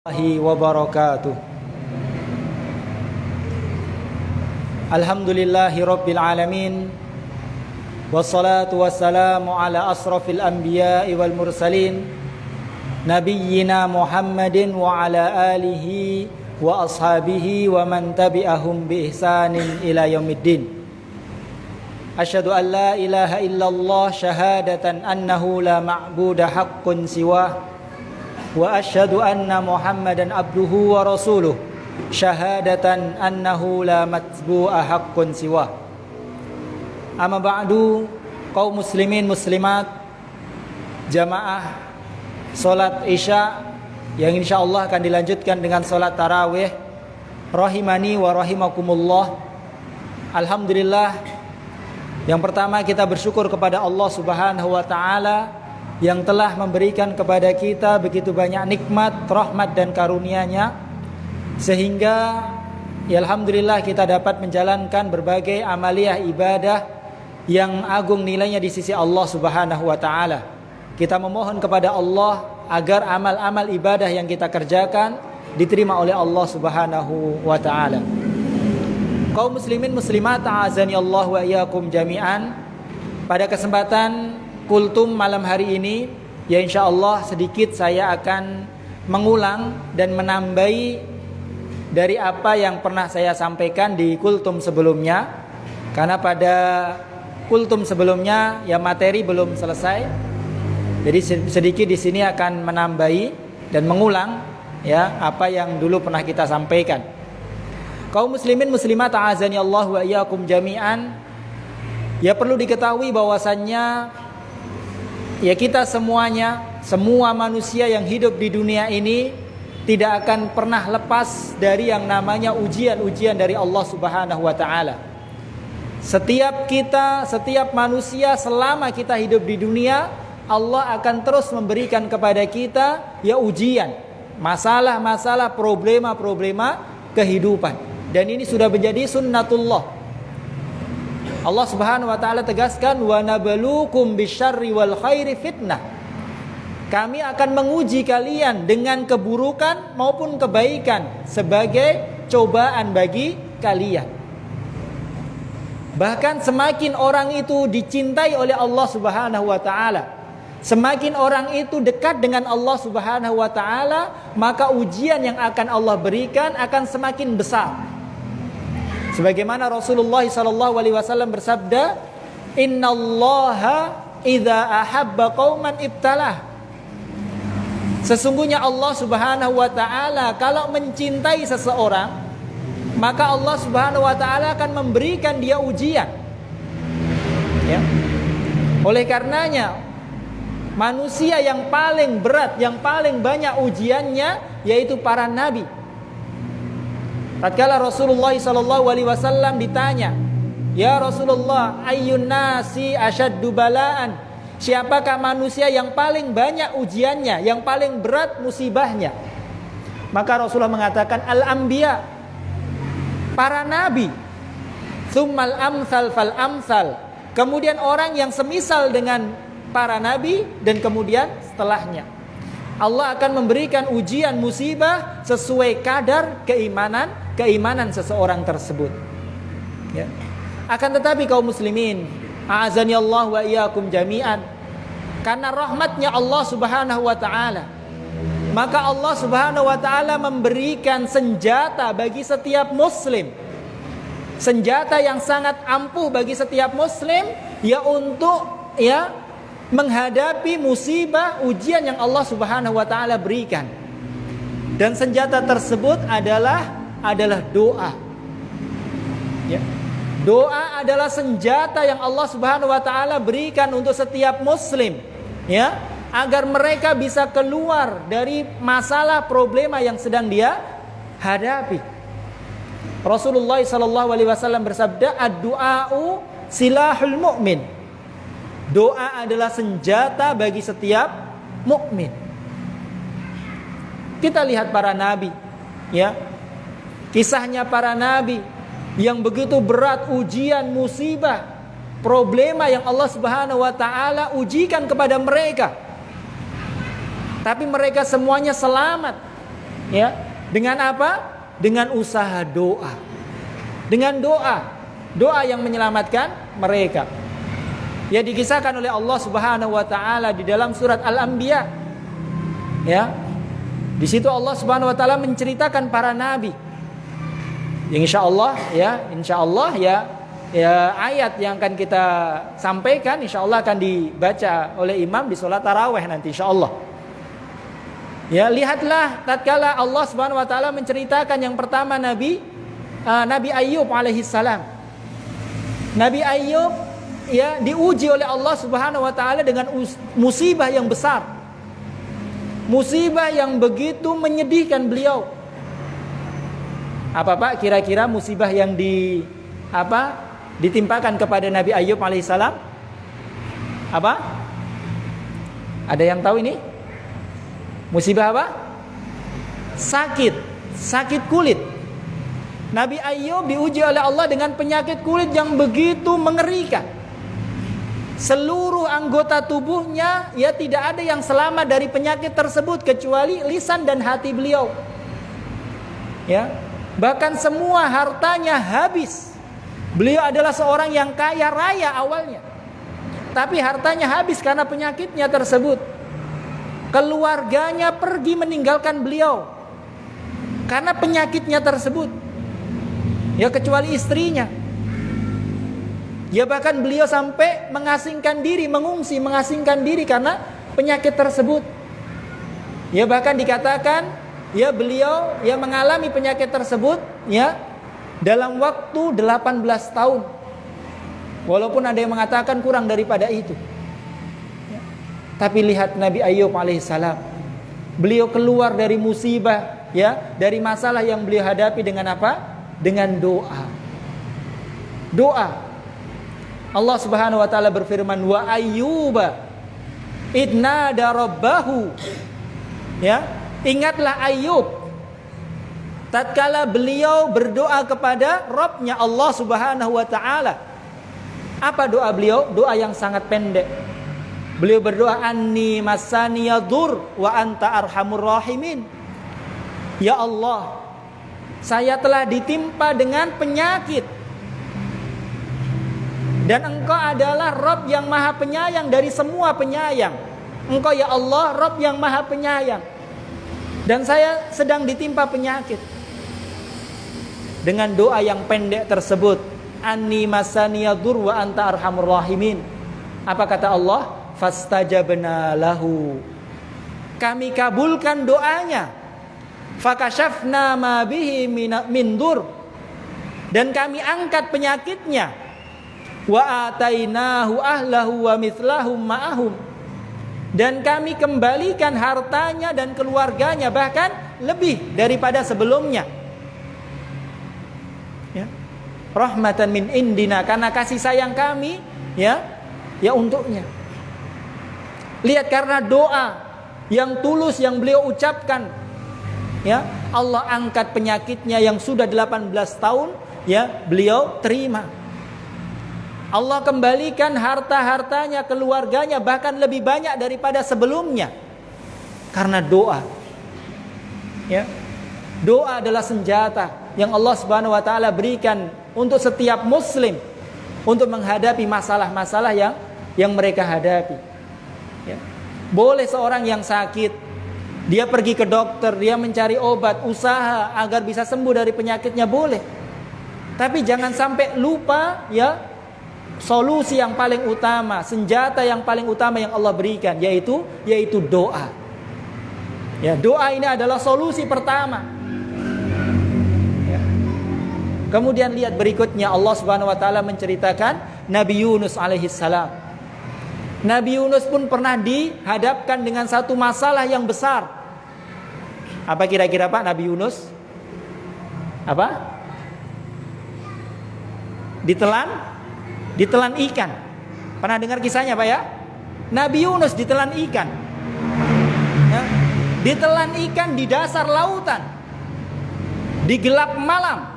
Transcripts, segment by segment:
Warahmatullahi wabarakatuh. Alhamdulillahi rabbil alamin. Wassalatu wassalamu ala asrafil anbiya'i wal mursalin, nabiyyina Muhammadin wa ala alihi wa ashabihi wa man tabi'ahum bi ihsanin ila yaumiddin. Asyhadu an la ilaha illallah syahadatan annahu la ma'buda haqqun siwah, wa asyhadu anna Muhammadan abduhu wa rasuluh syahadatan annahu la matbu'a haqqun siwah. Amma ba'du, kaum muslimin muslimat, jamaah salat Isya yang insyaallah akan dilanjutkan dengan salat tarawih, rahimani wa rahimakumullah. Alhamdulillah, yang pertama kita bersyukur kepada Allah Subhanahu wa taala yang telah memberikan kepada kita begitu banyak nikmat, rahmat dan karunia-Nya, sehingga ya alhamdulillah kita dapat menjalankan berbagai amaliyah ibadah yang agung nilainya di sisi Allah Subhanahu wa taala. Kita memohon kepada Allah agar amal-amal ibadah yang kita kerjakan diterima oleh Allah Subhanahu wa taala. Kaum muslimin muslimat, a'azani Allah wa iyyakum jami'an. Pada kesempatan kultum malam hari ini, ya insyaallah sedikit saya akan mengulang dan menambahi dari apa yang pernah saya sampaikan di kultum sebelumnya. Karena pada kultum sebelumnya ya materi belum selesai. Jadi sedikit di sini akan menambahi dan mengulang ya apa yang dulu pernah kita sampaikan. Kaum muslimin muslimat, a'azani Allah wa iyyakum jami'an. Ya perlu diketahui bahwasannya ya kita semuanya, semua manusia yang hidup di dunia ini tidak akan pernah lepas dari yang namanya ujian-ujian dari Allah Subhanahu wa taala. Setiap kita, setiap manusia selama kita hidup di dunia, Allah akan terus memberikan kepada kita ya ujian, masalah-masalah, problema-problema kehidupan. Dan ini sudah menjadi sunnatullah. Allah Subhanahu wa taala tegaskan, wa nabluukum bisyarri wal khairi fitnah. Kami akan menguji kalian dengan keburukan maupun kebaikan sebagai cobaan bagi kalian. Bahkan semakin orang itu dicintai oleh Allah Subhanahu wa taala, semakin orang itu dekat dengan Allah Subhanahu wa taala, maka ujian yang akan Allah berikan akan semakin besar. Sebagaimana Rasulullah SAW bersabda, innallaha idza ahabba qauman ibtalah. Sesungguhnya Allah Subhanahu wa taala kalau mencintai seseorang, maka Allah Subhanahu wa taala akan memberikan dia ujian. Ya. Oleh karenanya, manusia yang paling berat, yang paling banyak ujiannya yaitu para nabi. Tatkala Rasulullah SAW ditanya, ya Rasulullah, ayyun nasi asyaddu balaan? Siapakah manusia yang paling banyak ujiannya, yang paling berat musibahnya? Maka Rasulullah mengatakan, al-anbiya, para nabi. Tsummal amsal fal amsal. Kemudian orang yang semisal dengan para nabi, dan kemudian setelahnya. Allah akan memberikan ujian musibah sesuai kadar keimanan seseorang tersebut. Ya. Akan tetapi kaum muslimin, a'azani Allah wa iyyakum jami'an, karena rahmatnya Allah Subhanahu wa taala, maka Allah Subhanahu wa taala memberikan senjata bagi setiap muslim. Senjata yang sangat ampuh bagi setiap muslim ya untuk ya menghadapi musibah ujian yang Allah Subhanahu wa taala berikan. Dan senjata tersebut adalah doa. Ya. Doa adalah senjata yang Allah Subhanahu wa taala berikan untuk setiap muslim, ya, agar mereka bisa keluar dari masalah problema yang sedang dia hadapi. Rasulullah SAW bersabda, ad-du'a'u silahul mu'min. Doa adalah senjata bagi setiap mukmin. Kita lihat para nabi, ya. Kisahnya para nabi yang begitu berat ujian, musibah, problema yang Allah Subhanahu wa taala ujikan kepada mereka. Tapi mereka semuanya selamat. Ya, dengan apa? Dengan usaha doa. Dengan doa yang menyelamatkan mereka. Ya, dikisahkan oleh Allah Subhanahu wa taala di dalam surat Al-Anbiya. Ya. Di situ Allah Subhanahu wa taala menceritakan para nabi. Yang insyaallah ayat yang akan kita sampaikan insyaallah akan dibaca oleh imam di salat tarawih nanti insyaallah. Ya, lihatlah tatkala Allah Subhanahu wa taala menceritakan yang pertama Nabi Ayyub alaihi salam. Nabi Ayyub ya diuji oleh Allah Subhanahu wa taala dengan musibah yang besar. Musibah yang begitu menyedihkan beliau. Apa Pak kira-kira musibah yang ditimpakan kepada Nabi Ayyub alaihissalam? Apa? Ada yang tahu ini? Musibah apa? Sakit kulit. Nabi Ayyub diuji oleh Allah dengan penyakit kulit yang begitu mengerikan. Seluruh anggota tubuhnya ya tidak ada yang selamat dari penyakit tersebut kecuali lisan dan hati beliau. Ya, bahkan semua hartanya habis. Beliau adalah seorang yang kaya raya awalnya, tapi hartanya habis karena penyakitnya tersebut. Keluarganya pergi meninggalkan beliau karena penyakitnya tersebut. Ya, kecuali istrinya. Ya, bahkan beliau sampai mengasingkan diri karena penyakit tersebut. Ya, bahkan dikatakan ya beliau ya mengalami penyakit tersebut ya dalam waktu 18 tahun. Walaupun ada yang mengatakan kurang daripada itu. Ya. Tapi lihat Nabi Ayyub alaihissalam. Beliau keluar dari musibah ya, dari masalah yang beliau hadapi dengan apa? Dengan doa. Allah Subhanahu wa taala berfirman wa ayyuba idnada rabbahu. Ya, ingatlah Ayyub tatkala beliau berdoa kepada Rabb-Nya Allah Subhanahu wa taala. Apa doa beliau? Doa yang sangat pendek. Beliau berdoa anni masaniyadur wa anta arhamur rahimin. Ya Allah, saya telah ditimpa dengan penyakit dan Engkau adalah Rabb yang maha penyayang dari semua penyayang. Engkau ya Allah Rabb yang maha penyayang. Dan saya sedang ditimpa penyakit. Dengan doa yang pendek tersebut, anni masaniyadur wa anta arhamur rahimin. Apa kata Allah? Fastajabna lahu. Kami kabulkan doanya. Fakashafna ma bihi min dur. Dan kami angkat penyakitnya. Wa atainahu ahlahu wa mithlahum ma'ahum. Dan kami kembalikan hartanya dan keluarganya bahkan lebih daripada sebelumnya. Ya. Rahmatan min indina, karena kasih sayang kami ya untuknya. Lihat, karena doa yang tulus yang beliau ucapkan ya, Allah angkat penyakitnya yang sudah 18 tahun ya beliau terima. Allah kembalikan harta-hartanya, keluarganya bahkan lebih banyak daripada sebelumnya karena doa. Ya. Doa adalah senjata yang Allah Subhanahu wa taala berikan untuk setiap muslim untuk menghadapi masalah-masalah yang mereka hadapi. Ya. Boleh seorang yang sakit, dia pergi ke dokter, dia mencari obat, usaha agar bisa sembuh dari penyakitnya, boleh. Tapi jangan sampai lupa ya solusi yang paling utama, senjata yang paling utama yang Allah berikan, yaitu doa. Ya, doa ini adalah solusi pertama. Ya. Kemudian lihat berikutnya, Allah Subhanahu wa taala menceritakan Nabi Yunus alaihissalam. Nabi Yunus pun pernah dihadapkan dengan satu masalah yang besar. Apa kira-kira Pak Nabi Yunus? Apa? Ditelan ikan. Pernah dengar kisahnya Pak ya? Nabi Yunus ditelan ikan ya. Ditelan ikan di dasar lautan, di gelap malam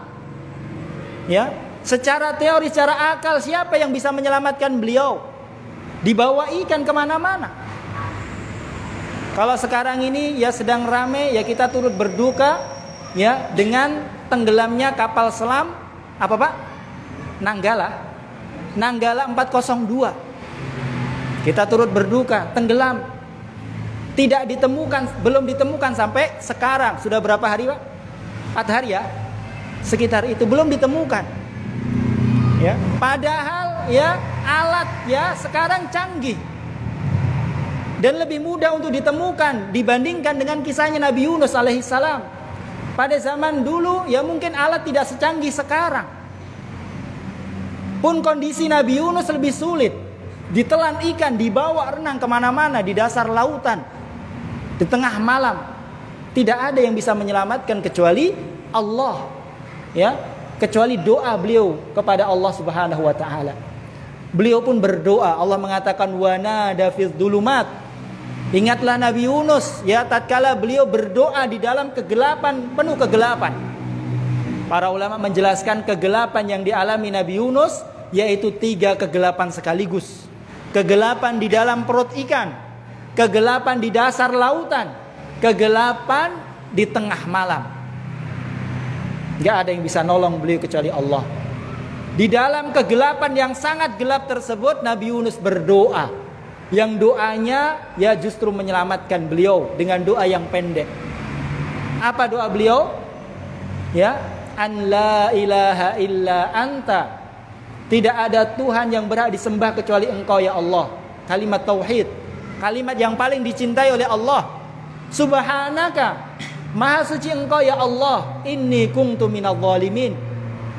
ya. Secara teori, secara akal, siapa yang bisa menyelamatkan beliau? Dibawa ikan kemana-mana. Kalau sekarang ini ya sedang rame, ya kita turut berduka ya dengan tenggelamnya kapal selam apa Pak? Nanggala 402. Kita turut berduka, tenggelam. Belum ditemukan sampai sekarang. Sudah berapa hari Pak? 4 hari ya? Sekitar itu belum ditemukan. Ya, padahal ya alat ya sekarang canggih. Dan lebih mudah untuk ditemukan dibandingkan dengan kisahnya Nabi Yunus alaihissalam. Pada zaman dulu ya mungkin alat tidak secanggih sekarang. Pun kondisi Nabi Yunus lebih sulit. Ditelan ikan, dibawa renang kemana-mana di dasar lautan. Di tengah malam. Tidak ada yang bisa menyelamatkan kecuali Allah. Ya, kecuali doa beliau kepada Allah Subhanahu wa taala. Beliau pun berdoa. Allah mengatakan wa nada fil dhulumat. Ingatlah Nabi Yunus ya tatkala beliau berdoa di dalam kegelapan, penuh kegelapan. Para ulama menjelaskan kegelapan yang dialami Nabi Yunus yaitu 3 kegelapan sekaligus. Kegelapan di dalam perut ikan, kegelapan di dasar lautan, kegelapan di tengah malam. Gak ada yang bisa nolong beliau kecuali Allah. Di dalam kegelapan yang sangat gelap tersebut Nabi Yunus berdoa. Yang doanya ya justru menyelamatkan beliau dengan doa yang pendek. Apa doa beliau? Ya, an la ilaha illa anta. Tidak ada Tuhan yang berhak disembah kecuali Engkau ya Allah. Kalimat tauhid, kalimat yang paling dicintai oleh Allah. Subhanaka, maha suci Engkau ya Allah. Inni kuntu minadh dhalimin.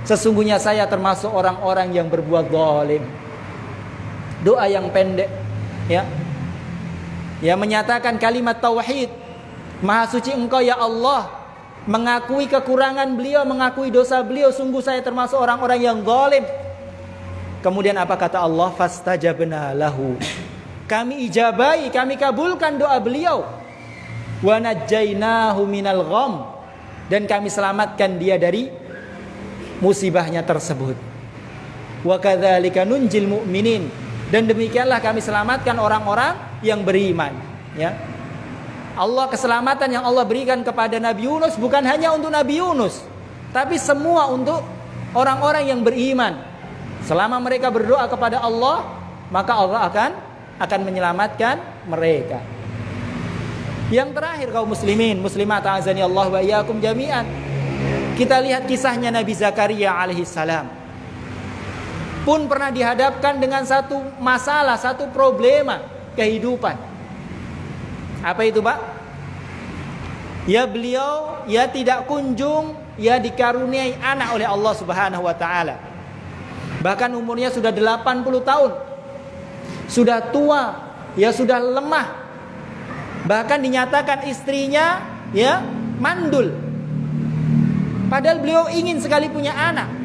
Sesungguhnya saya termasuk orang-orang yang berbuat zalim. Doa yang pendek. Ya menyatakan kalimat tauhid, maha suci Engkau ya Allah, mengakui kekurangan beliau, mengakui dosa beliau, sungguh saya termasuk orang-orang yang zalim. Kemudian apa kata Allah? Fastajabna lahu. Kami ijabai, kami kabulkan doa beliau. Wa najjainahu minal gham, dan kami selamatkan dia dari musibahnya tersebut. Wa kadzalika nunjil mu'minin. Dan demikianlah kami selamatkan orang-orang yang beriman. Ya, Allah, keselamatan yang Allah berikan kepada Nabi Yunus bukan hanya untuk Nabi Yunus, tapi semua untuk orang-orang yang beriman. Selama mereka berdoa kepada Allah, maka Allah akan menyelamatkan mereka. Yang terakhir kaum muslimin, muslimat azani Allah wa iyyakum jami'an. Kita lihat kisahnya Nabi Zakaria alaihissalam. Pun pernah dihadapkan dengan satu masalah, satu problema kehidupan. Apa itu Pak? Ya beliau ya tidak kunjung ya dikaruniai anak oleh Allah Subhanahu wa taala. Bahkan umurnya sudah 80 tahun. Sudah tua, ya sudah lemah. Bahkan dinyatakan istrinya ya mandul. Padahal beliau ingin sekali punya anak.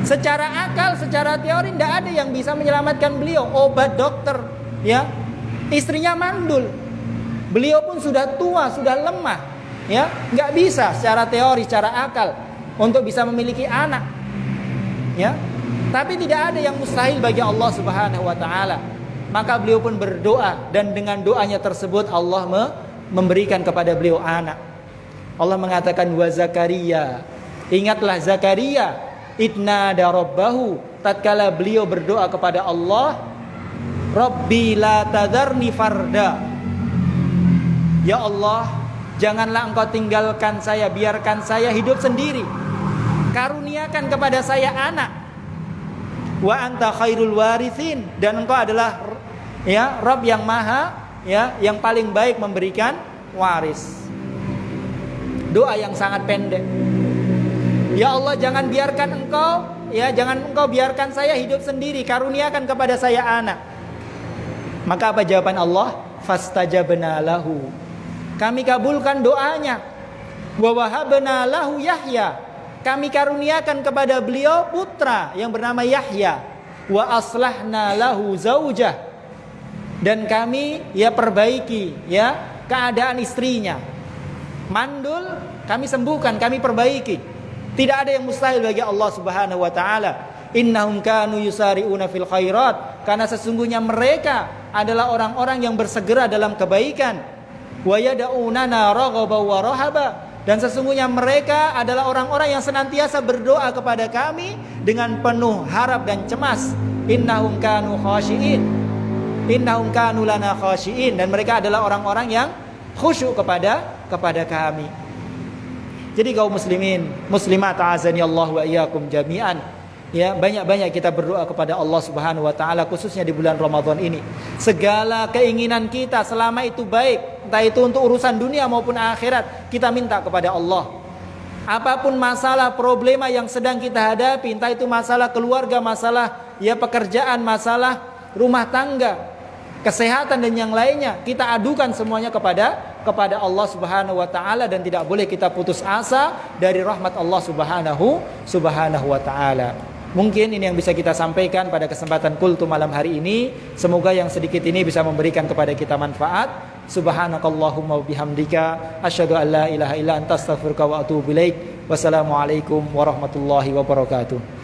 Secara akal, secara teori tidak ada yang bisa menyelamatkan beliau. Obat dokter, ya, istrinya mandul. Beliau pun sudah tua, sudah lemah, ya, nggak bisa secara teori, secara akal untuk bisa memiliki anak, ya. Tapi tidak ada yang mustahil bagi Allah Subhanahu Wa Taala. Maka beliau pun berdoa dan dengan doanya tersebut Allah memberikan kepada beliau anak. Allah mengatakan wa Zakaria. Ingatlah Zakaria. Idnada rabbahu, tatkala beliau berdoa kepada Allah, Rabbi la tadharni farda. Ya Allah, janganlah Engkau tinggalkan saya, biarkan saya hidup sendiri. Karuniakan kepada saya anak. Wa anta khairul warithin, dan Engkau adalah ya Rabb yang maha ya yang paling baik memberikan waris. Doa yang sangat pendek. Ya Allah, jangan biarkan Engkau biarkan saya hidup sendiri, karuniakan kepada saya anak. Maka apa jawaban Allah? Fastajabna lahu. Kami kabulkan doanya. Wa wahabna lahu Yahya. Kami karuniakan kepada beliau putra yang bernama Yahya. Wa aslahna lahu zaujah. Dan kami ya perbaiki ya keadaan istrinya. Mandul kami sembuhkan, kami perbaiki. Tidak ada yang mustahil bagi Allah Subhanahu wa taala. Innahum kanu yusari'una fil khairat, karena sesungguhnya mereka adalah orang-orang yang bersegera dalam kebaikan. wa yad'unana raghaban wa rahaba. Dan sesungguhnya mereka adalah orang-orang yang senantiasa berdoa kepada kami dengan penuh harap dan cemas. Innahum kanu khashiin. Innahum kanu lana khashiin. Dan mereka adalah orang-orang yang khusyuk kepada kami. Jadi kaum muslimin, muslimat azani Allah wa iyyakum jami'an. Ya, banyak-banyak kita berdoa kepada Allah Subhanahu wa taala khususnya di bulan Ramadan ini. Segala keinginan kita selama itu baik, entah itu untuk urusan dunia maupun akhirat, kita minta kepada Allah. Apapun masalah, problema yang sedang kita hadapi, entah itu masalah keluarga, masalah pekerjaan, masalah rumah tangga, kesehatan dan yang lainnya, kita adukan semuanya kepada Allah Subhanahu wa taala dan tidak boleh kita putus asa dari rahmat Allah Subhanahu wa taala. Mungkin ini yang bisa kita sampaikan pada kesempatan kultum malam hari ini. Semoga yang sedikit ini bisa memberikan kepada kita manfaat. Subhanakallahumma wa bihamdika asyhadu an la ilaha illa anta astaghfiruka wa atubu ilaik. Wassalamualaikum warahmatullahi wabarakatuh.